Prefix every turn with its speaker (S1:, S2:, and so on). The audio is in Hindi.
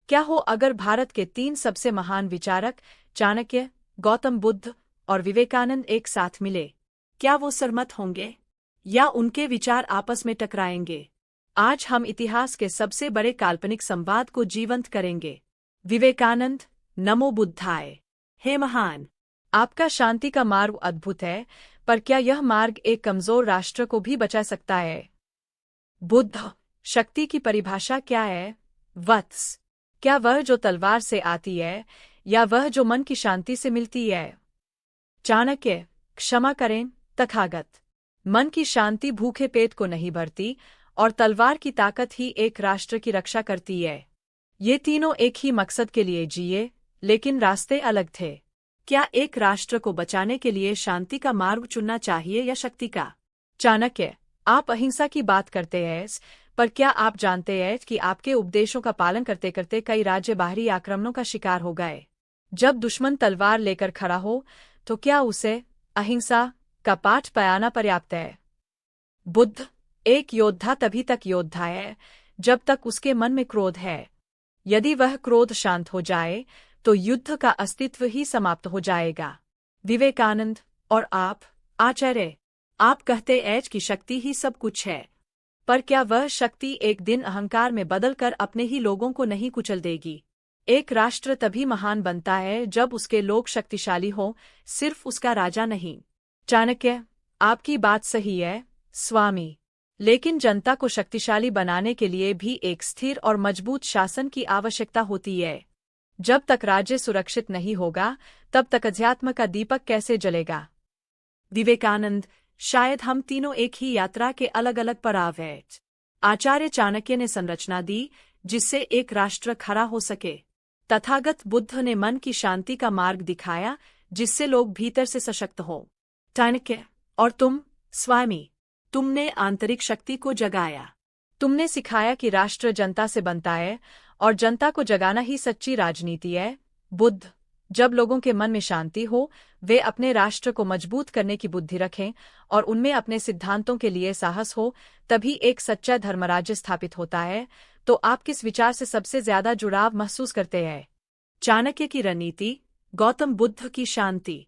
S1: क्या हो अगर भारत के 3 सबसे महान विचारक चाणक्य, गौतम बुद्ध और विवेकानंद एक साथ मिले? क्या वो सरमत होंगे या उनके विचार आपस में टकराएंगे? आज हम इतिहास के सबसे बड़े काल्पनिक संवाद को जीवंत करेंगे। विवेकानंद, नमो बुद्धाय। हे महान, आपका शांति का मार्ग अद्भुत है, पर क्या यह मार्ग एक कमजोर राष्ट्र को भी बचा सकता है? बुद्ध, शक्ति की परिभाषा क्या है? वत्स, क्या वह जो तलवार से आती है या वह जो मन की शांति से मिलती है? चाणक्य, क्षमा करें तथागत, मन की शांति भूखे पेट को नहीं भरती और तलवार की ताकत ही एक राष्ट्र की रक्षा करती है। ये तीनों एक ही मकसद के लिए जिए, लेकिन रास्ते अलग थे। क्या एक राष्ट्र को बचाने के लिए शांति का मार्ग चुनना चाहिए या शक्ति का? चाणक्य, आप अहिंसा की बात करते हैं, पर क्या आप जानते हैं कि आपके उपदेशों का पालन करते करते कई राज्य बाहरी आक्रमणों का शिकार हो गए? जब दुश्मन तलवार लेकर खड़ा हो, तो क्या उसे अहिंसा का पाठ पढ़ाना पर्याप्त है? बुद्ध, एक योद्धा तभी तक योद्धा है जब तक उसके मन में क्रोध है। यदि वह क्रोध शांत हो जाए, तो युद्ध का अस्तित्व ही समाप्त हो जाएगा। विवेकानंद, और आप, आचार्य, आप कहते हैं कि शक्ति ही सब कुछ है, पर क्या वह शक्ति एक दिन अहंकार में बदलकर अपने ही लोगों को नहीं कुचल देगी? एक राष्ट्र तभी महान बनता है जब उसके लोग शक्तिशाली हों, सिर्फ उसका राजा नहीं। चाणक्य, आपकी बात सही है स्वामी, लेकिन जनता को शक्तिशाली बनाने के लिए भी एक स्थिर और मजबूत शासन की आवश्यकता होती है। जब तक राज्य सुरक्षित नहीं होगा, तब तक अध्यात्म का दीपक कैसे जलेगा? विवेकानंद, शायद हम तीनों एक ही यात्रा के अलग अलग पड़ाव हैं। आचार्य चाणक्य ने संरचना दी जिससे एक राष्ट्र खड़ा हो सके। तथागत बुद्ध ने मन की शांति का मार्ग दिखाया जिससे लोग भीतर से सशक्त हों। चाणक्य, और तुम स्वामी, तुमने आंतरिक शक्ति को जगाया। तुमने सिखाया कि राष्ट्र जनता से बनता है और जनता को जगाना ही सच्ची राजनीति है। बुद्ध, जब लोगों के मन में शांति हो, वे अपने राष्ट्र को मजबूत करने की बुद्धि रखें और उनमें अपने सिद्धांतों के लिए साहस हो, तभी एक सच्चा धर्मराज्य स्थापित होता है। तो आप किस विचार से सबसे ज्यादा जुड़ाव महसूस करते हैं? चाणक्य की रणनीति, गौतम बुद्ध की शांति?